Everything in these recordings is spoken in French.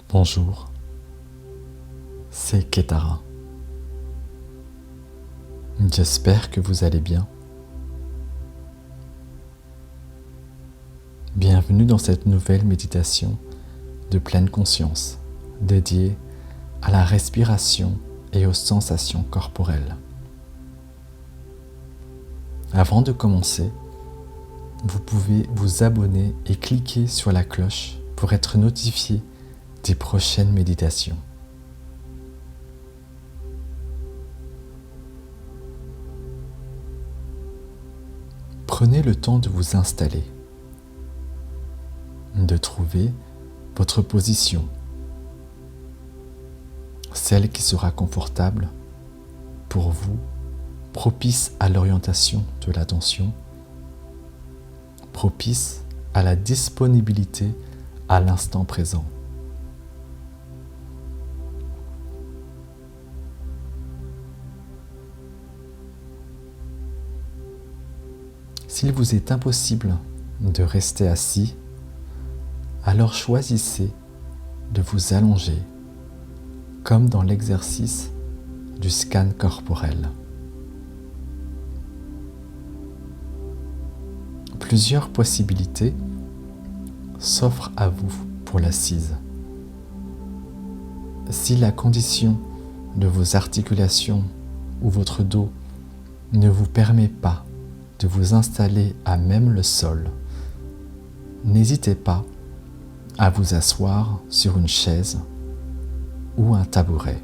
Bonjour, c'est Ketara. J'espère que vous allez bien. Bienvenue dans cette nouvelle méditation de pleine conscience dédiée à la respiration et aux sensations corporelles. Avant de commencer, vous pouvez vous abonner et cliquer sur la cloche pour être notifié des prochaines méditations. Prenez le temps de vous installer, de trouver votre position, celle qui sera confortable pour vous, propice à l'orientation de l'attention, propice à la disponibilité à l'instant présent. S'il vous est impossible de rester assis, alors choisissez de vous allonger, comme dans l'exercice du scan corporel. Plusieurs possibilités s'offrent à vous pour l'assise. Si la condition de vos articulations ou votre dos ne vous permet pas de vous installer à même le sol, n'hésitez pas à vous asseoir sur une chaise ou un tabouret.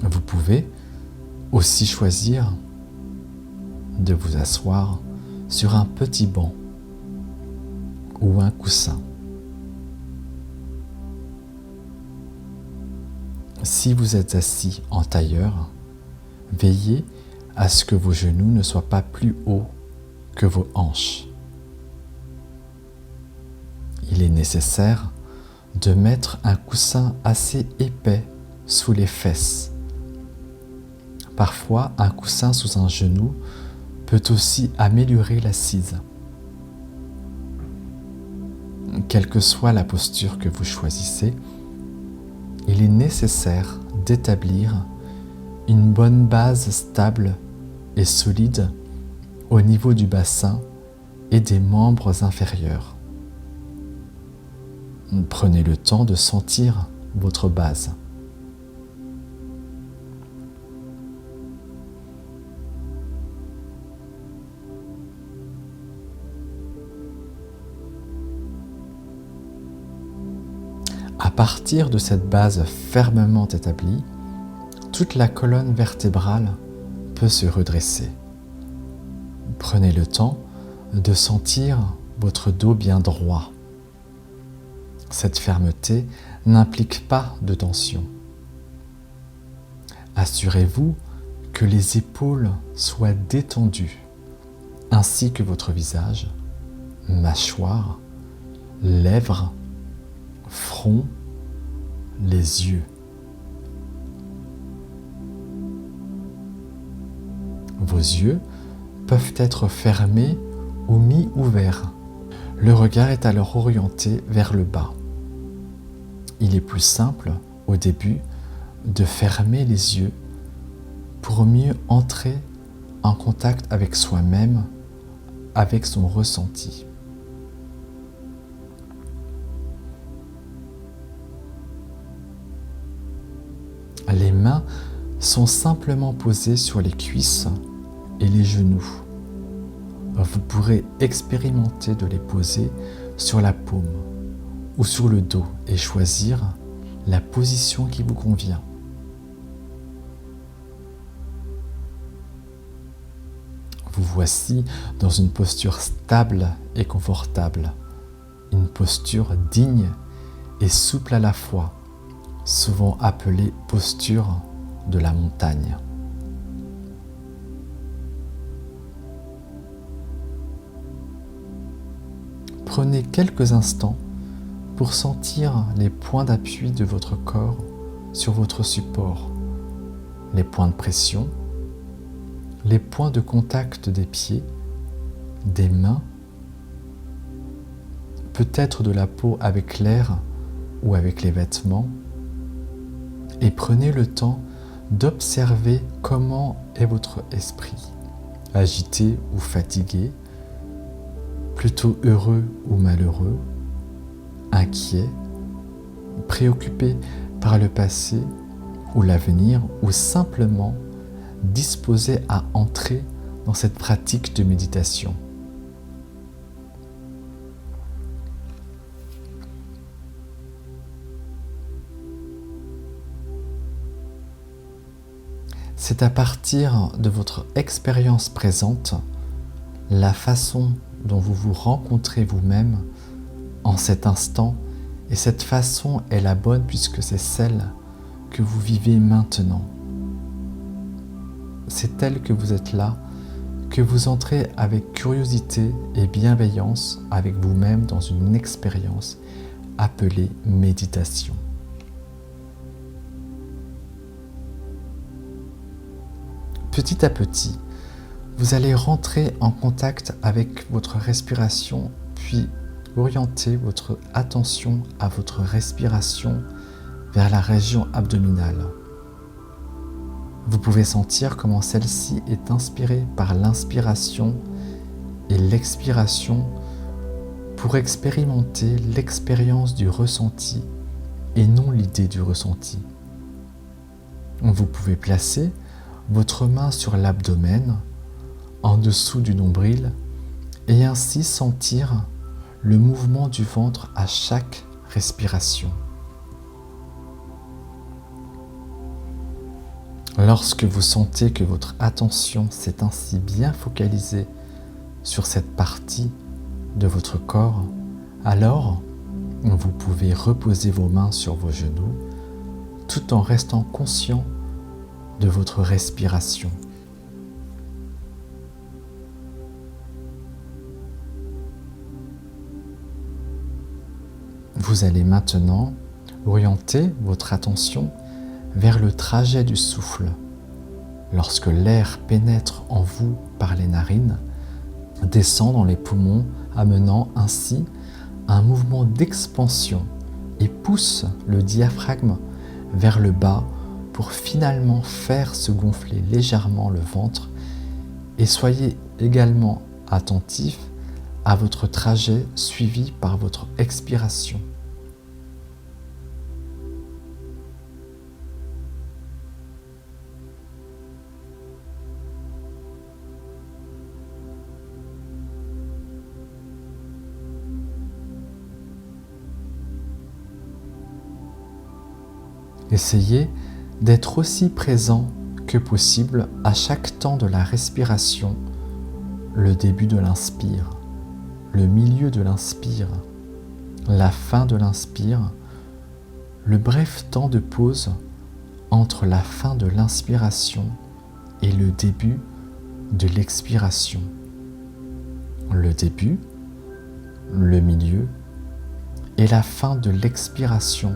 Vous pouvez aussi choisir de vous asseoir sur un petit banc ou un coussin. Si vous êtes assis en tailleur, veillez à ce que vos genoux ne soient pas plus hauts que vos hanches. Il est nécessaire de mettre un coussin assez épais sous les fesses. Parfois, un coussin sous un genou peut aussi améliorer l'assise. Quelle que soit la posture que vous choisissez, il est nécessaire d'établir une bonne base stable et solide au niveau du bassin et des membres inférieurs. Prenez le temps de sentir votre base. À partir de cette base fermement établie, toute la colonne vertébrale peut se redresser. Prenez le temps de sentir votre dos bien droit. Cette fermeté n'implique pas de tension. Assurez-vous que les épaules soient détendues, ainsi que votre visage, mâchoire, lèvres, front, les yeux. Vos yeux peuvent être fermés ou mi-ouverts. Le regard est alors orienté vers le bas. Il est plus simple, au début, de fermer les yeux pour mieux entrer en contact avec soi-même, avec son ressenti. Les mains sont simplement posées sur les cuisses et les genoux. Vous pourrez expérimenter de les poser sur la paume ou sur le dos et choisir la position qui vous convient. Vous voici dans une posture stable et confortable, une posture digne et souple à la fois, souvent appelée posture de la montagne. Prenez quelques instants pour sentir les points d'appui de votre corps sur votre support, les points de pression, les points de contact des pieds des mains, peut-être de la peau avec l'air ou avec les vêtements, et prenez le temps d'observer comment est votre esprit, agité ou fatigué, plutôt heureux ou malheureux, inquiet, préoccupé par le passé ou l'avenir, ou simplement disposé à entrer dans cette pratique de méditation. C'est à partir de votre expérience présente, la façon dont vous vous rencontrez vous-même en cet instant, et cette façon est la bonne puisque c'est celle que vous vivez maintenant. C'est elle que vous êtes là, que vous entrez avec curiosité et bienveillance avec vous-même dans une expérience appelée méditation. Petit à petit, vous allez rentrer en contact avec votre respiration, puis orienter votre attention à votre respiration vers la région abdominale. Vous pouvez sentir comment celle-ci est inspirée par l'inspiration et l'expiration pour expérimenter l'expérience du ressenti et non l'idée du ressenti. Vous pouvez placer votre main sur l'abdomen, en dessous du nombril, et ainsi sentir le mouvement du ventre à chaque respiration. Lorsque vous sentez que votre attention s'est ainsi bien focalisée sur cette partie de votre corps, alors vous pouvez reposer vos mains sur vos genoux tout en restant conscient de votre respiration. Vous allez maintenant orienter votre attention vers le trajet du souffle. Lorsque l'air pénètre en vous par les narines, descend dans les poumons, amenant ainsi un mouvement d'expansion et pousse le diaphragme vers le bas pour finalement faire se gonfler légèrement le ventre, et soyez également attentif à votre trajet suivi par votre expiration. Essayez d'être aussi présent que possible à chaque temps de la respiration, le début de l'inspire, le milieu de l'inspire, la fin de l'inspire, le bref temps de pause entre la fin de l'inspiration et le début de l'expiration. Le début, le milieu et la fin de l'expiration,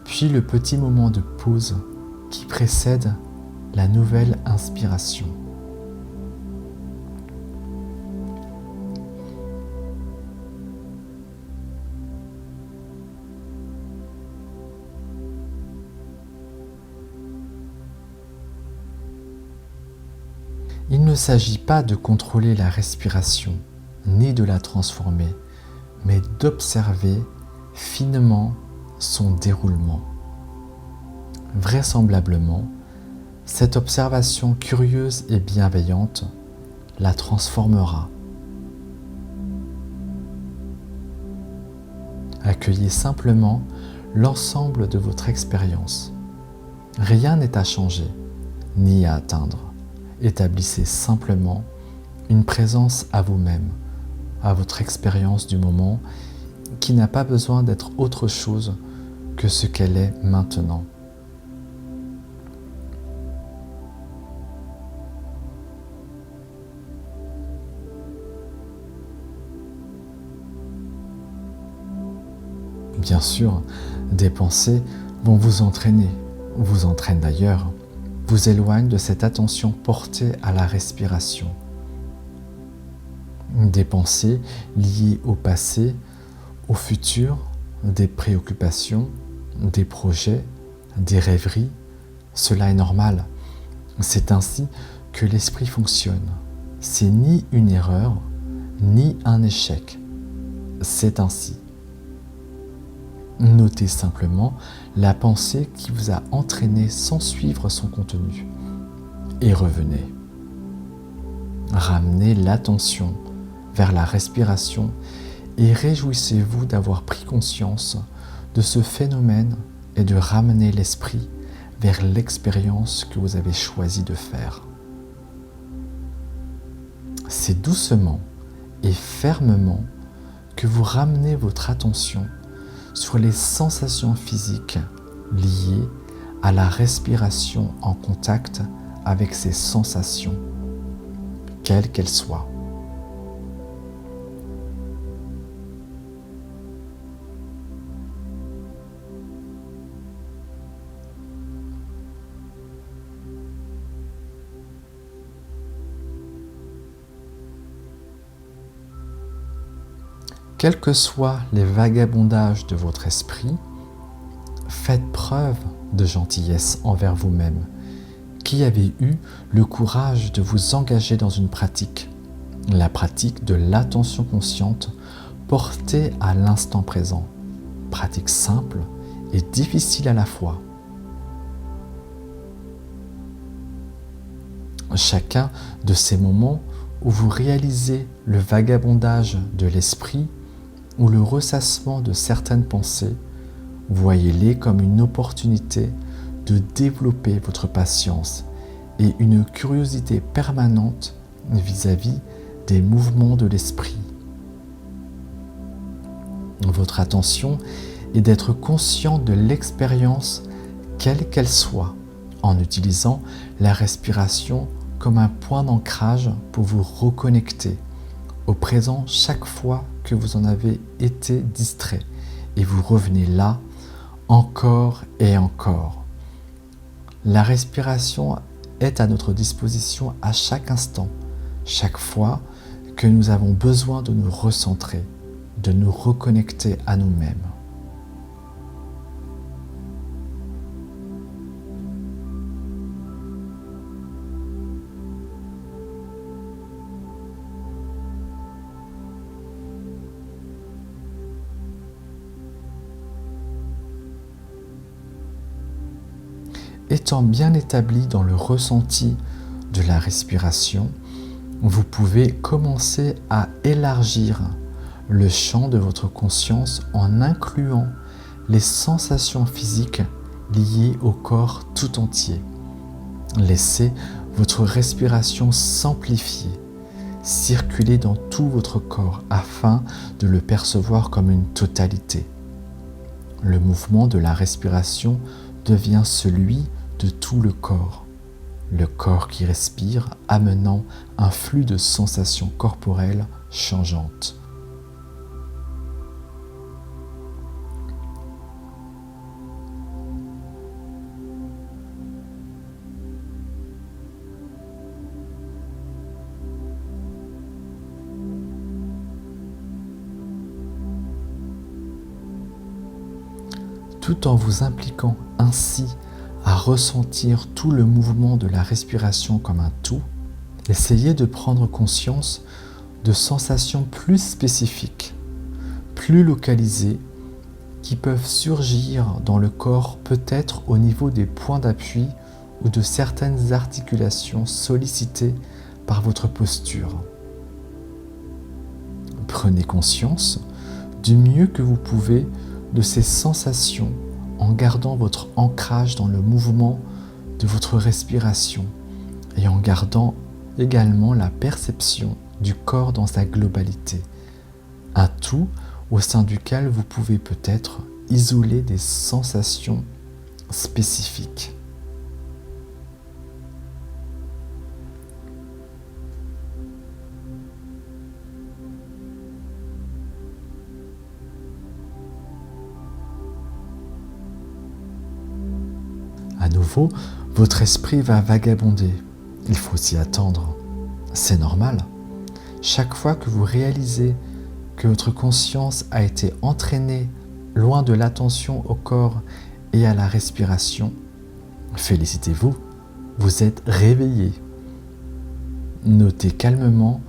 puis le petit moment de pause qui précède la nouvelle inspiration. Il ne s'agit pas de contrôler la respiration, ni de la transformer, mais d'observer finement son déroulement. Vraisemblablement, cette observation curieuse et bienveillante la transformera. Accueillez simplement l'ensemble de votre expérience. Rien n'est à changer, ni à atteindre. Établissez simplement une présence à vous-même, à votre expérience du moment, qui n'a pas besoin d'être autre chose que ce qu'elle est maintenant. Bien sûr, des pensées vont vous entraînent d'ailleurs, vous éloignent de cette attention portée à la respiration. des pensées liées au passé, au futur, des préoccupations, des projets, des rêveries. Cela est normal. C'est ainsi que l'esprit fonctionne. C'est ni une erreur, ni un échec. C'est ainsi. Notez simplement la pensée qui vous a entraîné sans suivre son contenu et revenez. Ramenez l'attention vers la respiration et réjouissez-vous d'avoir pris conscience de ce phénomène et de ramener l'esprit vers l'expérience que vous avez choisi de faire. C'est doucement et fermement que vous ramenez votre attention sur les sensations physiques liées à la respiration en contact avec ces sensations, quelles qu'elles soient. Quels que soient les vagabondages de votre esprit, faites preuve de gentillesse envers vous-même, qui avez eu le courage de vous engager dans une pratique, la pratique de l'attention consciente portée à l'instant présent, pratique simple et difficile à la fois. Chacun de ces moments où vous réalisez le vagabondage de l'esprit ou le ressassement de certaines pensées, voyez-les comme une opportunité de développer votre patience et une curiosité permanente vis-à-vis des mouvements de l'esprit. Votre attention est d'être conscient de l'expérience quelle qu'elle soit, en utilisant la respiration comme un point d'ancrage pour vous reconnecter au présent chaque fois que vous en avez été distrait et vous revenez là encore et encore. La respiration est à notre disposition à chaque instant, chaque fois que nous avons besoin de nous recentrer, de nous reconnecter à nous-mêmes. Étant bien établi dans le ressenti de la respiration, vous pouvez commencer à élargir le champ de votre conscience en incluant les sensations physiques liées au corps tout entier. Laissez votre respiration s'amplifier, circuler dans tout votre corps afin de le percevoir comme une totalité. Le mouvement de la respiration devient celui de tout le corps qui respire, amenant un flux de sensations corporelles changeantes. Tout en vous impliquant ainsi à ressentir tout le mouvement de la respiration comme un tout, essayez de prendre conscience de sensations plus spécifiques, plus localisées, qui peuvent surgir dans le corps peut-être au niveau des points d'appui ou de certaines articulations sollicitées par votre posture. Prenez conscience du mieux que vous pouvez de ces sensations en gardant votre ancrage dans le mouvement de votre respiration et en gardant également la perception du corps dans sa globalité, un tout au sein duquel vous pouvez peut-être isoler des sensations spécifiques. À nouveau, votre esprit va vagabonder. Il faut s'y attendre. C'est normal. Chaque fois que vous réalisez que votre conscience a été entraînée loin de l'attention au corps et à la respiration, félicitez-vous, vous êtes réveillé. Notez calmement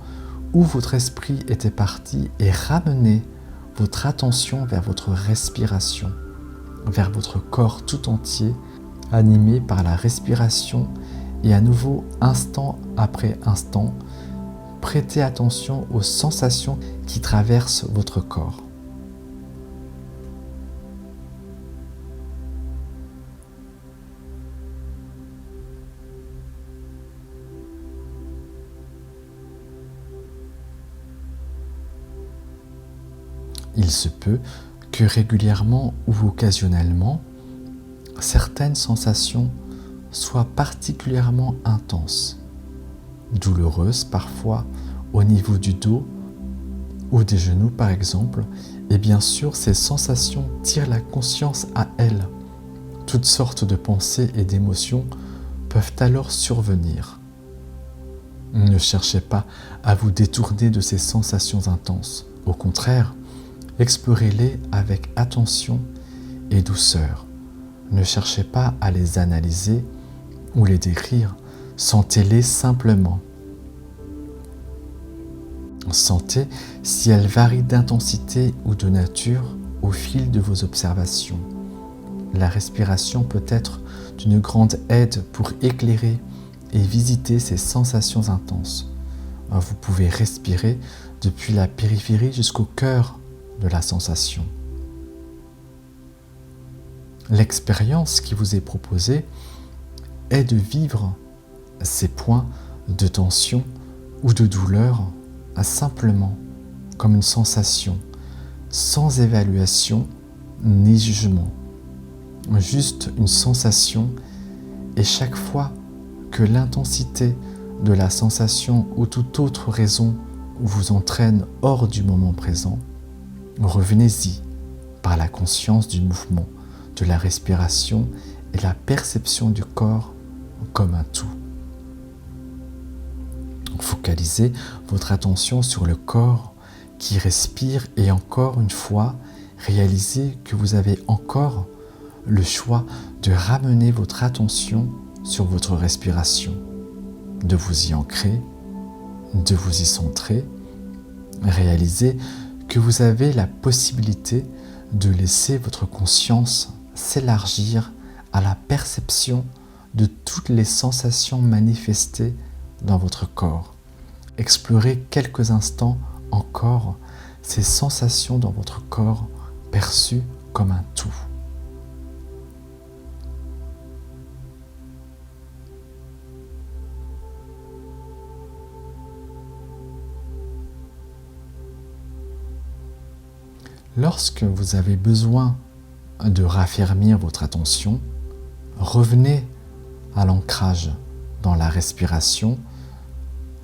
où votre esprit était parti et ramenez votre attention vers votre respiration, vers votre corps tout entier, animé par la respiration et à nouveau, instant après instant, prêtez attention aux sensations qui traversent votre corps. Il se peut que régulièrement ou occasionnellement, certaines sensations soient particulièrement intenses, douloureuses parfois au niveau du dos ou des genoux par exemple, et bien sûr ces sensations tirent la conscience à elles. Toutes sortes de pensées et d'émotions peuvent alors survenir. Ne cherchez pas à vous détourner de ces sensations intenses. Au contraire, explorez-les avec attention et douceur. Ne cherchez pas à les analyser ou les décrire, sentez-les simplement. Sentez si elles varient d'intensité ou de nature au fil de vos observations. La respiration peut être d'une grande aide pour éclairer et visiter ces sensations intenses. Vous pouvez respirer depuis la périphérie jusqu'au cœur de la sensation. L'expérience qui vous est proposée est de vivre ces points de tension ou de douleur simplement comme une sensation, sans évaluation ni jugement. Juste une sensation, et chaque fois que l'intensité de la sensation ou toute autre raison vous entraîne hors du moment présent, revenez-y par la conscience du mouvement, de la respiration et la perception du corps comme un tout. Focalisez votre attention sur le corps qui respire et encore une fois, réalisez que vous avez encore le choix de ramener votre attention sur votre respiration, de vous y ancrer, de vous y centrer. Réalisez que vous avez la possibilité de laisser votre conscience s'élargir à la perception de toutes les sensations manifestées dans votre corps. Explorez quelques instants encore ces sensations dans votre corps perçues comme un tout. Lorsque vous avez besoin de raffermir votre attention, revenez à l'ancrage dans la respiration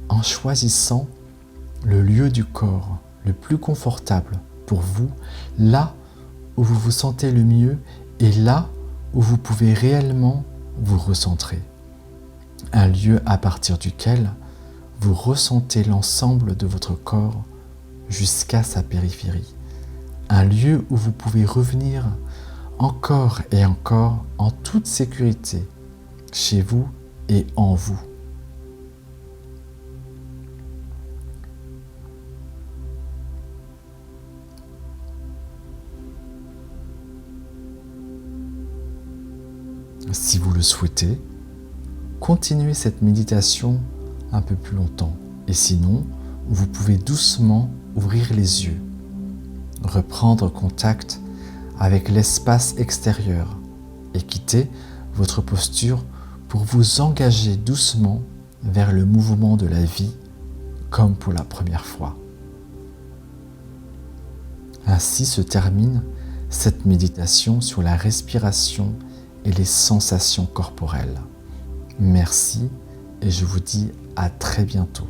en choisissant le lieu du corps le plus confortable pour vous, là où vous vous sentez le mieux et là où vous pouvez réellement vous recentrer. Un lieu à partir duquel vous ressentez l'ensemble de votre corps jusqu'à sa périphérie. Un lieu où vous pouvez revenir encore et encore en toute sécurité, chez vous et en vous. Si vous le souhaitez, continuez cette méditation un peu plus longtemps. Et sinon, vous pouvez doucement ouvrir les yeux, reprendre contact avec l'espace extérieur et quitter votre posture pour vous engager doucement vers le mouvement de la vie comme pour la première fois. Ainsi se termine cette méditation sur la respiration et les sensations corporelles. Merci et je vous dis à très bientôt.